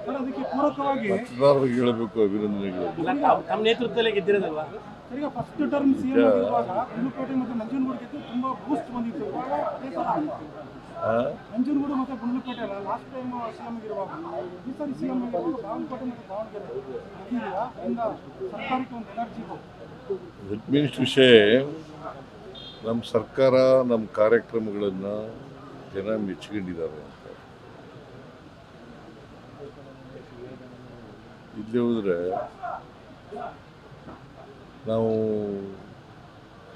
ಅದಕ್ಕೆ ಪೂರಕವಾಗಿ ಮತದಾರರಿಗೆ ಹೇಳಬೇಕು, ಅಭಿನಂದನೆಗಳು. ತಮ್ಮ ನೇತೃತ್ವದಲ್ಲೇ ಗೆದ್ದಿರೋದಲ್ವಾ? ಈಗ ಫಸ್ಟ್ ಟರ್ಮ್ ಸಿಎಂ ಆಗಿರುವಾಗ ಗುಂಡ್ಲುಪೇಟೆ ಮತ್ತು ನಂಜನಗೂಡು ಗೆದ್ದು ತುಂಬಾ ಬೂಸ್ಟ್ ಬಂದಿತ್ತು. ಇವಾಗ ಅದೇ ಥರ ನಂಜನಗೂಡು ಮತ್ತು ಗುಂಡ್ಲುಪೇಟೆ ಅಲ್ಲ, ಲಾಸ್ಟ್ ಟೈಮ್ ಸಿಎಂ ಆಗಿರುವಾಗ ಈ ಸಾರಿ ಸಿಎಂ ಆಗಿರುವಾಗ ಬಾಗಲಕೋಟೆ ಮತ್ತು ದಾವಣಗೆರೆ ಗೆದ್ದಿದ್ದೀರಾ. ಇಂದ ಸರ್ಕಾರಕ್ಕೆ ಒಂದು ಎನರ್ಜಿ ದಟ್ ಮೀನ್ಸ್ ವಿಷಯ ನಮ್ಮ ಸರ್ಕಾರ ನಮ್ಮ ಕಾರ್ಯಕ್ರಮಗಳನ್ನು ಜನ ಮೆಚ್ಕೊಂಡಿದ್ದಾರೆ ಅಂತ. ಇಲ್ಲೇ ಹೋದರೆ ನಾವು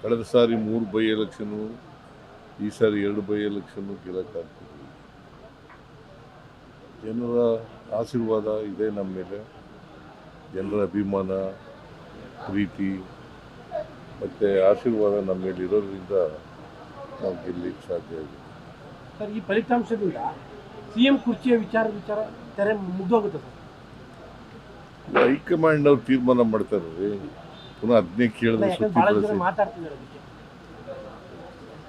ಕಳೆದ ಸಾರಿ 3 ಬೈ ಎಲೆಕ್ಷನ್ನು, ಈ ಸಾರಿ 2 ಬೈ ಎಲೆಕ್ಷನ್ನು ಗೆಲ್ಲಕ್ಕಾಗ್ತಿದ್ವಿ. ಜನರ ಆಶೀರ್ವಾದ ಇದೆ ನಮ್ಮ ಮೇಲೆ, ಜನರ ಅಭಿಮಾನ, ಪ್ರೀತಿ ಮತ್ತು ಆಶೀರ್ವಾದ ನಮ್ಮ ಮೇಲೆ ಇರೋದ್ರಿಂದ ನಾವು ಗೆಲ್ಲಲಿಕ್ಕೆ ಸಾಧ್ಯ ಆಗಿದೆ. ಸರ್, ಈ ಫಲಿತಾಂಶದಿಂದ ಸಿಎಂ ಕುರ್ಚಿಯ ವಿಚಾರ ತೆರೆ ಮುಗ್ದೋಗುತ್ತೆ ಸರ್? ಹೈಕಮಾಂಡ್ ಅವ್ರು ತೀರ್ಮಾನ ಮಾಡ್ತಾರೆ ರೀ. ಪುನಃ ಅದನ್ನೇ ಕೇಳಿದ್ರೆ ಸುತ್ತಿ ಮಾತಾಡ್ತಿದ್ದಾರೆ.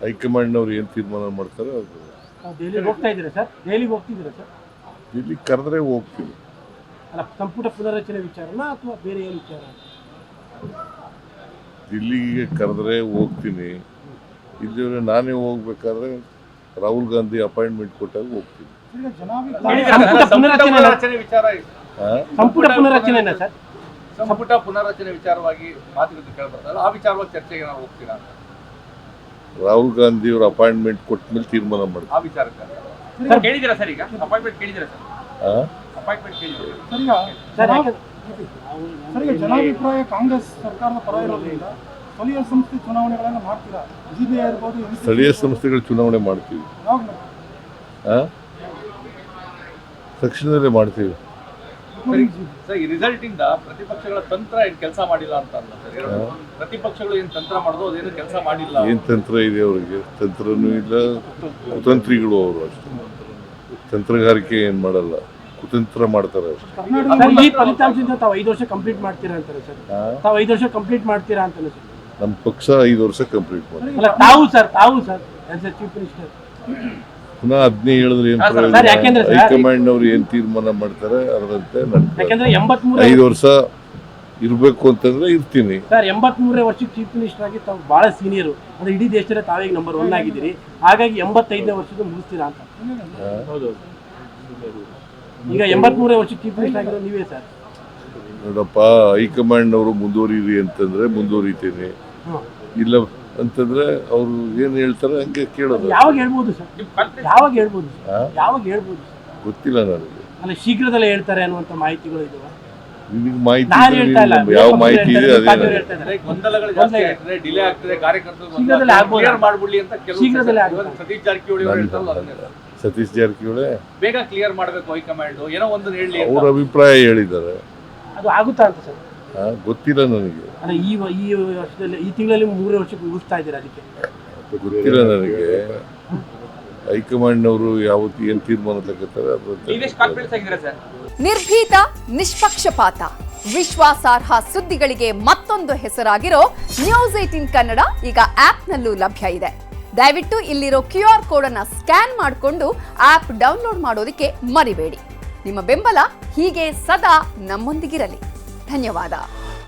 ಹೈಕಮಾಂಡ್ ಅವ್ರು ಏನು ತೀರ್ಮಾನ ಮಾಡ್ತಾರೆ ಅದು. ದೆಹಲಿಗೆ ಹೋಗ್ತಾ ಇದ್ದೀರಾ ಸರ್? ದೆಹಲಿಗೆ ಹೋಗ್ತಿದ್ದೀರಾ ಸರ್? ಇಲ್ಲಿ ಕರೆದ್ರೆ ಹೋಗ್ತೀವಿ. ಅಲ್ಲ, ಸಂಪುಟ ಪುನರಚನೆ ವಿಚಾರನ ಅಥವಾ ಬೇರೆ ಏನು ವಿಚಾರ? ದಿಲ್ಲಿಗೆ ಕರೆದ್ರೆ ಹೋಗ್ತೀನಿ. ಇಲ್ಲಿ ನಾನೇ ಹೋಗ್ಬೇಕಾದ್ರೆ ರಾಹುಲ್ ಗಾಂಧಿ ಅಪಾಯಿಂಟ್ಮೆಂಟ್ ಕೊಟ್ಟಾಗ ಹೋಗ್ತೀನಿ. ಸಂಪುಟ ಪುನರಚನೆ ಸರ್? ಸಂಪುಟ ಪುನರಚನೆ ವಿಚಾರವಾಗಿ ಮಾತುಕತೆ ಕೇಳಬರ್ತಲ್ಲ, ಆ ವಿಚಾರವಾಗಿ ಚರ್ಚೆಗೆ ನಾವು ಹೋಗ್ತೀರಾ? ರಾಹುಲ್ ಗಾಂಧಿ ಅವ್ರ ಅಪಾಯಿಂಟ್ಮೆಂಟ್ ಕೊಟ್ಟ ಮೇಲೆ ತೀರ್ಮಾನ ಮಾಡ್ತೀವಿ. ಆ ವಿಚಾರಕ್ಕೆ ಕೇಳಿದ್ದೀರಾ ಸರ್? ಈಗ ಅಪಾಯಿಂಟ್ಮೆಂಟ್ ಕೇಳಿದ್ದೀರಾ ಸರ್? ಅಪಾಯಿಂಟ್ಮೆಂಟ್ ಕೇಳಿದ್ದೀರಾ? ಸರಿಗೆ ಜನಾಭಿಪ್ರಾಯ ಕಾಂಗ್ರೆಸ್ ಸರ್ಕಾರದ ಪರ ಇರೋದ್ರಿಂದ ಸ್ಥಳೀಯ ಸಂಸ್ಥೆ ಚುನಾವಣೆಗಳನ್ನು ಮಾಡ್ತೀರಾ? ಜಿಬಿಐ ಇರ್ಬೋದು, ಸ್ಥಳೀಯ ಸಂಸ್ಥೆಗಳ ಚುನಾವಣೆ ಮಾಡ್ತೀವಿ. ತಕ್ಷಣದಲ್ಲೇ ಮಾಡ್ತೀವಿ. ಸರ್, ಈ ರಿಸಲ್ಟ್ ಇಂದ ಪ್ರತಿಪಕ್ಷಗಳ ತಂತ್ರ ಏನು ಕೆಲಸ ಮಾಡಿಲ್ಲ ಅಂತ ಅಲ್ಲ ಸರ್? ಪ್ರತಿಪಕ್ಷಗಳು ಏನು ತಂತ್ರ ಮಾಡೋದು ಅದೇನು ಕೆಲಸ ಮಾಡಿಲ್ಲ. ಏನು ತಂತ್ರ ಇದೆ ಅವರಿಗೆ? ತಂತ್ರನೂ ಇಲ್ಲ, ಕುತಂತ್ರಿಗಳು ಅವರು ಅಷ್ಟೇ. ತಂತ್ರಗಾರಿಕೆ ಏನು ಮಾಡಲ್ಲ, ಕುತಂತ್ರ ಮಾಡ್ತಾರೆ ಅಷ್ಟೇ. ಈ ಫಲಿತಾಂಶದಿಂದ ತಾವು 5 ವರ್ಷ ಕಂಪ್ಲೀಟ್ ಮಾಡ್ತೀರಾ ಅಂತಾರೆ ಸರ್? ತಾವು 5 ವರ್ಷ ಕಂಪ್ಲೀಟ್ ಮಾಡ್ತೀರಾ ಅಂತಾನೆ ಸರ್? ನಮ್ಮ ಪಕ್ಷ 5 ವರ್ಷ ಕಂಪ್ಲೀಟ್ ಮಾಡ್ತೀವಿ. ಅಲ್ಲ, ತಾವು sir as A chief minister ಪುನಃ ಅದನ್ನೇ ಹೇಳಿದ್ರೆ ಏನು ಪ್ರಯೋಜನ? ಹೈಕಮಾಂಡ್ ಅವ್ರು ಏನು ತೀರ್ಮಾನ ಮಾಡ್ತಾರೆ ಅದರಂತೆ ಯಾಕಂದ್ರೆ 5 ವರ್ಷ ಇರಬೇಕು ಅಂತಂದ್ರೆ ಇರ್ತೀನಿ ಸರ್. 83ನೇ ವರ್ಷಕ್ಕೆ ಚೀಫ್ ಮಿನಿಸ್ಟರ್ ಆಗಿ ತಾವು ಬಹಳ ಸೀನಿಯರ್, ಅಂದ್ರೆ ಇಡೀ ದೇಶದಲ್ಲಿ ತಾವೀಗ ನಂಬರ್ 1 ಆಗಿದ್ದೀರಿ. ಹಾಗಾಗಿ 85ನೇ ವರ್ಷಕ್ಕೆ ಮುಗಿಸ್ತೀರಾ ಅಂತ? ಹೌದು. ಈಗ 83ನೇ ವರ್ಷಕ್ಕೆ ಚೀಫ್ ಮಿನಿಸ್ಟರ್ ಆಗಿರೋ ನೀವೇ ಸರ್. ನೋಡಪ್ಪ, ಹೈಕಮಾಂಡ್ ಅವರು ಮುಂದುವರಿರಿ ಅಂತಂದ್ರೆ ಮುಂದುವರಿತೀನಿ, ಇಲ್ಲ ಅಂತಂದ್ರೆ ಅವ್ರು ಏನ್ ಹೇಳ್ತಾರೆ ಹಂಗೆ ಕೇಳೋದು. ಯಾವಾಗ ಹೇಳ್ಬೋದು ಸರ್? ಯಾವಾಗ ಹೇಳ್ಬೋದು? ಯಾವಾಗ ಹೇಳ್ಬೋದು? ಗೊತ್ತಿಲ್ಲ ನನಗೆ. ಅಲ್ಲ, ಶೀಘ್ರದಲ್ಲೇ ಹೇಳ್ತಾರೆ ಅನ್ನುವಂತ ಮಾಹಿತಿಗಳು ಇದಾವೆ. ನಿಮಗೆ ಮಾಹಿತಿ ಯಾವ ಮಾಹಿತಿ ಇದೆ ಅದೇ. ಗೊಂದಲಗಳು ಜಾಸ್ತಿ ಆಗ್ತದೆ, ಡಿಲೇ ಆಗ್ತದೆ, ಕಾರ್ಯಕರ್ತರು ಕ್ಲಿಯರ್ ಮಾಡ್ಬಿಡ್ಲಿ ಅಂತ ಕೆಲವು ಸತೀಶ್ ಜಾರಕಿಹೊಳಿ ಅವರು ಹೇಳ್ತಾರಲ್ಲ ಅದನ್ನೇ. ಸತೀಶ್ ಜಾರಕಿಹೊಳಿ ಬೇಗ ಕ್ಲಿಯರ್ ಮಾಡಬೇಕು ಹೈಕಮಾಂಡ್, ಏನೋ ಒಂದು ಹೇಳಿ ಅವ್ರ ಅಭಿಪ್ರಾಯ ಹೇಳಿದ್ದಾರೆ. ಅದು ಆಗುತ್ತಾ ಅಂತ ಸರ್? ಗೊತ್ತಿಲ್ಲ ನನಗೆ. ಅಲ್ಲ, ಈ ವರ್ಷದಲ್ಲಿ, ಈ ತಿಂಗಳಲ್ಲಿ 3 ವರ್ಷಕ್ಕೆ ಮುಗಿಸ್ತಾ ಇದ್ದೀರಾ, ಅದಕ್ಕೆ ಗೊತ್ತಿಲ್ಲ ನನಗೆ. ಹೈಕಮಾಂಡ್ ಅವರು ಯಾವತ್ತು ಏನು ತೀರ್ಮಾನ ತಗೋತಾರೆ ಅದು. ನಿರ್ಭೀತ, ನಿಷ್ಪಕ್ಷಪಾತ, ವಿಶ್ವಾಸಾರ್ಹ ಸುದ್ದಿಗಳಿಗೆ ಮತ್ತೊಂದು ಹೆಸರಾಗಿರೋ ನ್ಯೂಸ್ 18 ಕನ್ನಡ ಈಗ ಆಪ್ನಲ್ಲೂ ಲಭ್ಯ ಇದೆ. ದಯವಿಟ್ಟು ಇಲ್ಲಿರೋ QR ಕೋಡ್ ಅನ್ನ ಸ್ಕ್ಯಾನ್ ಮಾಡಿಕೊಂಡು ಆಪ್ ಡೌನ್ಲೋಡ್ ಮಾಡೋದಕ್ಕೆ ಮರಿಬೇಡಿ. ನಿಮ್ಮ ಬೆಂಬಲ ಹೀಗೆ ಸದಾ ನಮ್ಮೊಂದಿಗಿರಲಿ. ಧನ್ಯವಾದ.